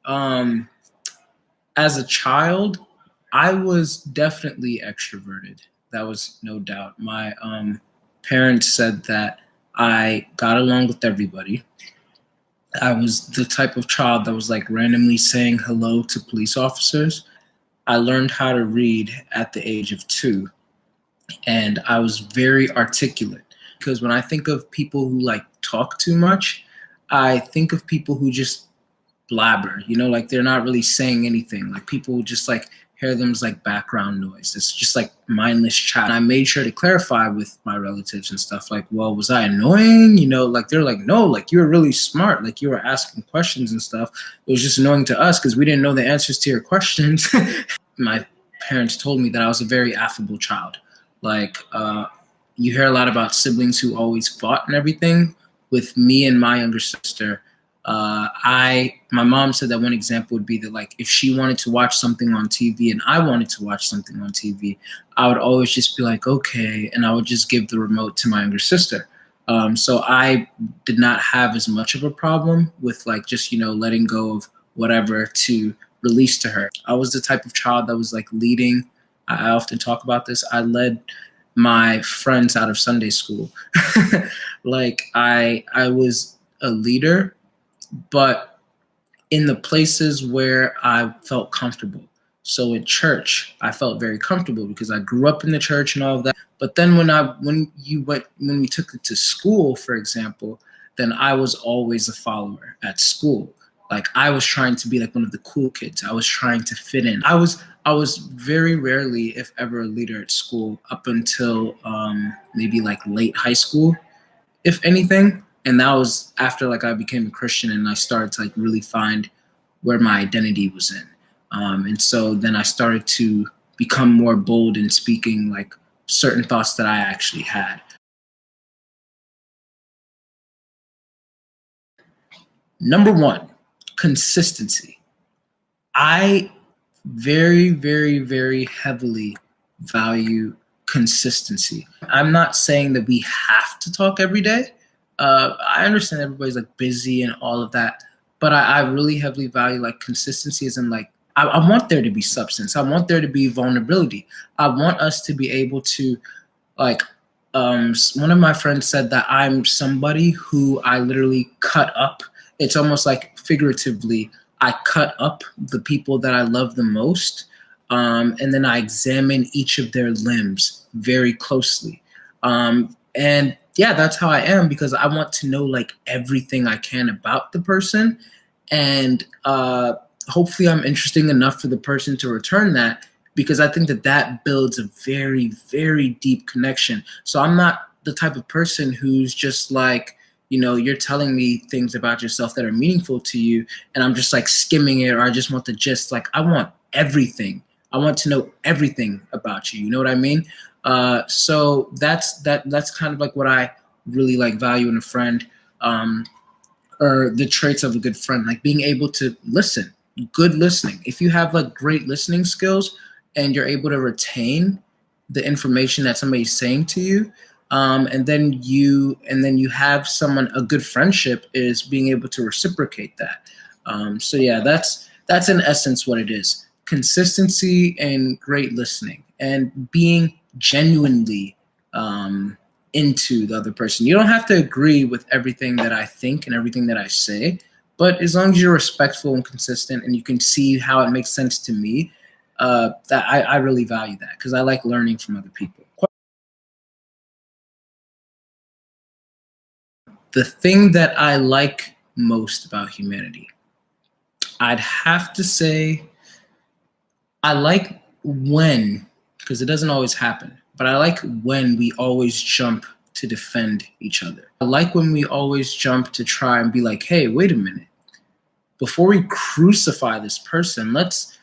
Um, as a child, I was definitely extroverted. That was no doubt. My parents said that I got along with everybody. I was the type of child that was like randomly saying hello to police officers. I learned how to read at the age of 2, and I was very articulate. Because when I think of people who like talk too much, I think of people who just blabber, like they're not really saying anything. Like people just like hear them as like background noise. It's just like mindless chat. And I made sure to clarify with my relatives and stuff like, well, was I annoying? Like they're like, no, like you were really smart. Like you were asking questions and stuff. It was just annoying to us because we didn't know the answers to your questions. My parents told me that I was a very affable child. Like, you hear a lot about siblings who always fought and everything. With me and my younger sister, my mom said that one example would be that like if she wanted to watch something on TV and I wanted to watch something on TV, I would always just be like, okay, and I would just give the remote to my younger sister. So I did not have as much of a problem with like just letting go of whatever to release to her. I was the type of child that was like leading. I often talk about this. I led my friends out of Sunday school. Like I was a leader, but in the places where I felt comfortable. So in church, I felt very comfortable because I grew up in the church and all of that. But then when we took it to school, for example, then I was always a follower at school. Like I was trying to be like one of the cool kids. I was trying to fit in. I was very rarely, if ever, a leader at school up until maybe like late high school, if anything. And that was after like I became a Christian and I started to like really find where my identity was in. And so then I started to become more bold in speaking like certain thoughts that I actually had. Number one, consistency. I very, very, very heavily value consistency. I'm not saying that we have to talk every day. I understand everybody's like busy and all of that, but I really heavily value like consistency as in like, I want there to be substance. I want there to be vulnerability. I want us to be able to like, one of my friends said that I'm somebody who I literally cut up. It's almost like figuratively, I cut up the people that I love the most, and then I examine each of their limbs very closely. And yeah, that's how I am because I want to know like everything I can about the person, and hopefully I'm interesting enough for the person to return that, because I think that that builds a very, very deep connection. So I'm not the type of person who's just like, you're telling me things about yourself that are meaningful to you, and I'm just like skimming it, or I just want the gist. Like, I want everything. I want to know everything about you. You know what I mean? So that's kind of like what I really like value in a friend, or the traits of a good friend, like being able to listen, good listening. If you have like great listening skills and you're able to retain the information that somebody's saying to you, and then you have someone, a good friendship is being able to reciprocate that. So yeah, that's in essence what it is: consistency and great listening, and being genuinely into the other person. You don't have to agree with everything that I think and everything that I say, but as long as you're respectful and consistent and you can see how it makes sense to me, that I really value that because I like learning from other people. The thing that I like most about humanity, I'd have to say I like when, because it doesn't always happen, but I like when we always jump to defend each other. I like when we always jump to try and be like, hey, wait a minute. Before we crucify this person, let's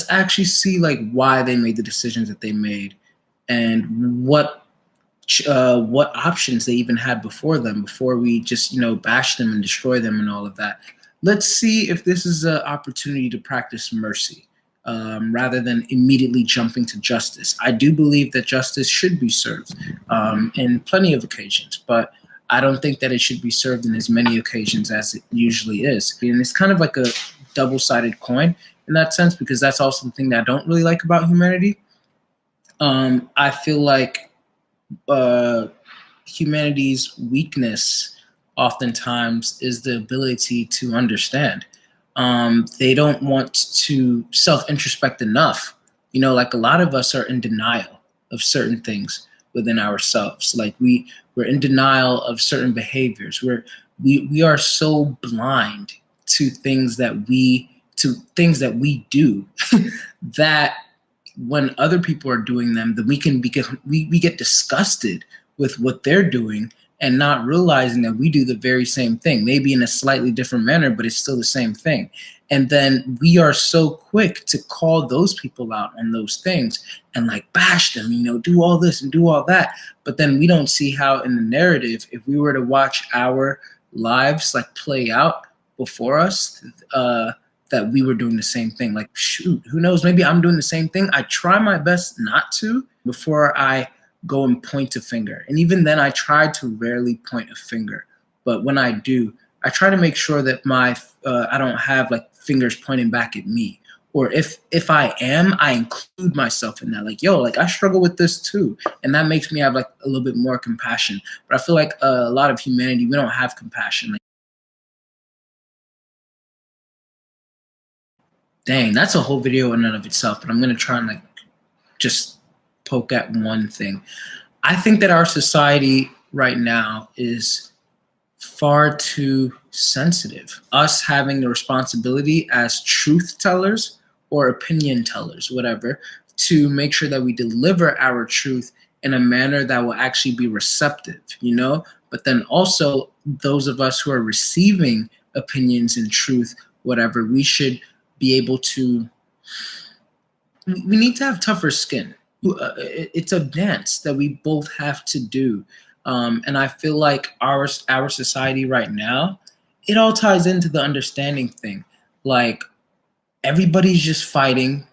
actually see like why they made the decisions that they made, and what options they even had before them, before we just bash them and destroy them and all of that. Let's see if this is an opportunity to practice mercy, rather than immediately jumping to justice. I do believe that justice should be served in plenty of occasions, but I don't think that it should be served in as many occasions as it usually is. And it's kind of like a double-sided coin in that sense, because that's also the thing that I don't really like about humanity. I feel like uh, humanity's weakness oftentimes is the ability to understand. They don't want to self-introspect enough. Like a lot of us are in denial of certain things within ourselves. Like we're in denial of certain behaviors. We are so blind to things that we do that when other people are doing them, then we get disgusted with what they're doing and not realizing that we do the very same thing, maybe in a slightly different manner, but it's still the same thing. And then we are so quick to call those people out on those things and like bash them, do all this and do all that. But then we don't see how in the narrative, if we were to watch our lives like play out before us, that we were doing the same thing. Like, shoot, who knows? Maybe I'm doing the same thing. I try my best not to before I go and point a finger. And even then, I try to rarely point a finger. But when I do, I try to make sure that I don't have like fingers pointing back at me. Or if I am, I include myself in that. Like, yo, like I struggle with this too. And that makes me have like a little bit more compassion. But I feel like a lot of humanity, we don't have compassion. Like, dang, that's a whole video in and of itself. But I'm gonna try and like just poke at one thing. I think that our society right now is far too sensitive. Us having the responsibility as truth tellers or opinion tellers, whatever, to make sure that we deliver our truth in a manner that will actually be receptive, But then also those of us who are receiving opinions and truth, whatever, we should be able to, we need to have tougher skin. It's a dance that we both have to do. And I feel like our society right now, it all ties into the understanding thing. Like everybody's just fighting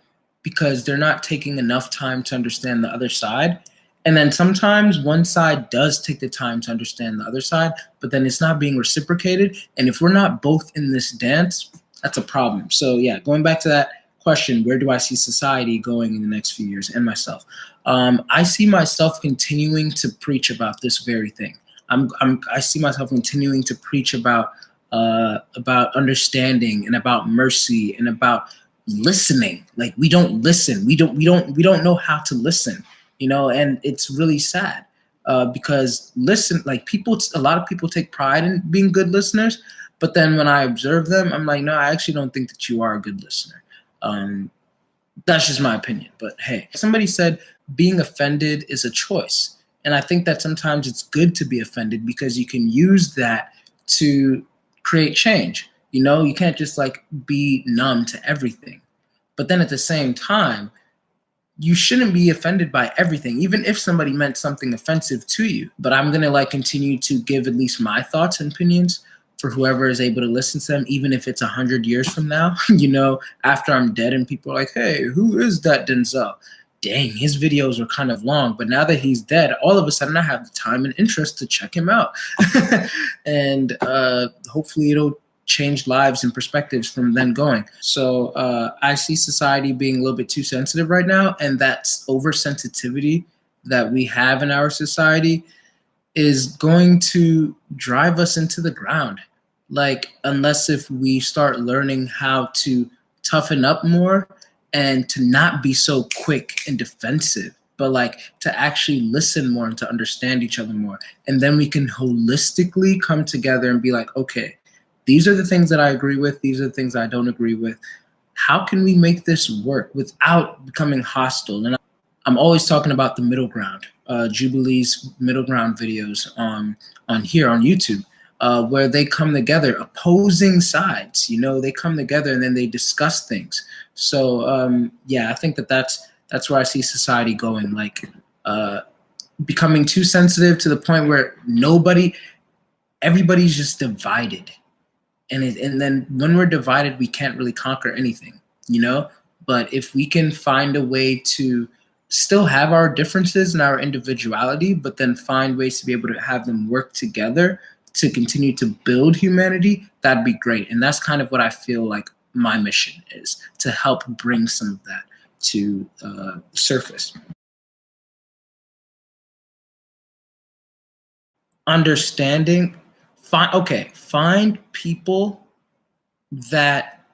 because they're not taking enough time to understand the other side. And then sometimes one side does take the time to understand the other side, but then it's not being reciprocated. And if we're not both in this dance, that's a problem. So yeah, going back to that question, where do I see society going in the next few years, and myself? I see myself continuing to preach about this very thing. I see myself continuing to preach about understanding and about mercy and about listening. Like we don't listen. We don't know how to listen, and it's really sad because a lot of people take pride in being good listeners, but then when I observe them, I'm like, no, I actually don't think that you are a good listener. That's just my opinion. But hey, somebody said being offended is a choice. And I think that sometimes it's good to be offended because you can use that to create change. You can't just like be numb to everything. But then at the same time, you shouldn't be offended by everything, even if somebody meant something offensive to you. But I'm going to like continue to give at least my thoughts and opinions for whoever is able to listen to them, even if it's 100 years from now, after I'm dead and people are like, hey, who is that Denzel? Dang, his videos were kind of long, but now that he's dead, all of a sudden I have the time and interest to check him out. And hopefully it'll change lives and perspectives from then going. So I see society being a little bit too sensitive right now, and that oversensitivity that we have in our society is going to drive us into the ground. Like, unless if we start learning how to toughen up more and to not be so quick and defensive, but like to actually listen more and to understand each other more. And then we can holistically come together and be like, okay, these are the things that I agree with. These are the things I don't agree with. How can we make this work without becoming hostile? And I'm always talking about the middle ground, Jubilee's middle ground videos on here on YouTube, where they come together, opposing sides. They come together and then they discuss things. So yeah, I think that's where I see society going, like becoming too sensitive to the point where everybody's just divided. And then when we're divided, we can't really conquer anything, But if we can find a way to still have our differences and our individuality, but then find ways to be able to have them work together to continue to build humanity, that'd be great. And that's kind of what I feel like my mission is, to help bring some of that to surface. Understanding, find people that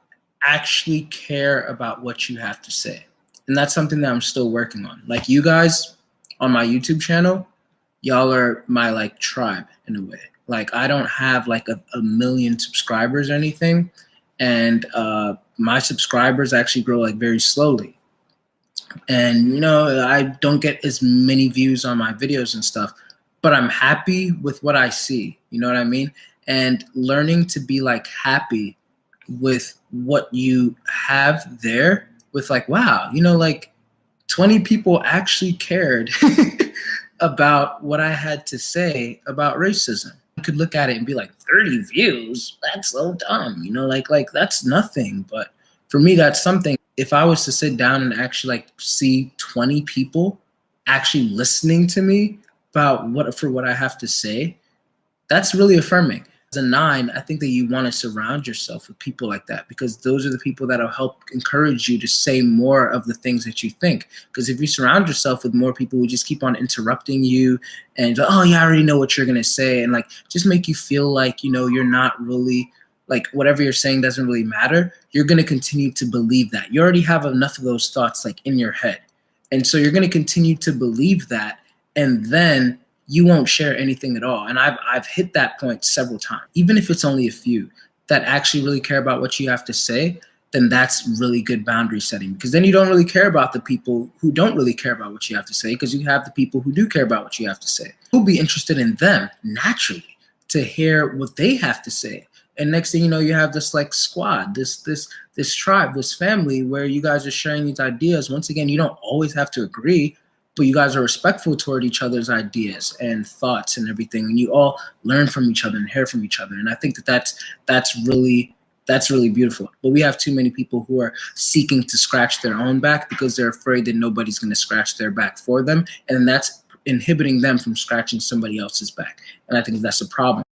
actually care about what you have to say. And that's something that I'm still working on. Like you guys on my YouTube channel, y'all are my like tribe in a way. Like I don't have like a million subscribers or anything. And my subscribers actually grow like very slowly. And you know, I don't get as many views on my videos and stuff, but I'm happy with what I see. You know what I mean? And learning to be like happy with what you have there, with like, wow, you know, like 20 people actually cared about what I had to say about racism. You could look at it and be like, 30 views? That's so dumb. You know, like that's nothing. But for me, that's something. If I was to sit down and actually like see 20 people actually listening to me about what I have to say, that's really affirming. As a 9, I think that you want to surround yourself with people like that, because those are the people that'll help encourage you to say more of the things that you think. Because if you surround yourself with more people who just keep on interrupting you and, oh yeah, I already know what you're going to say, and like just make you feel like, you know, you're not really, like whatever you're saying doesn't really matter, you're going to continue to believe that. You already have enough of those thoughts like in your head. And so you're going to continue to believe that, and then you won't share anything at all. And I've hit that point several times. Even if it's only a few that actually really care about what you have to say, then that's really good boundary setting, because then you don't really care about the people who don't really care about what you have to say, because you have the people who do care about what you have to say. You'll be interested in them naturally to hear what they have to say. And next thing you know, you have this like squad, this tribe, this family where you guys are sharing these ideas. Once again, you don't always have to agree, but you guys are respectful toward each other's ideas and thoughts and everything, and you all learn from each other and hear from each other. And I think that that's really beautiful. But we have too many people who are seeking to scratch their own back because they're afraid that nobody's going to scratch their back for them, and that's inhibiting them from scratching somebody else's back. And I think that's a problem.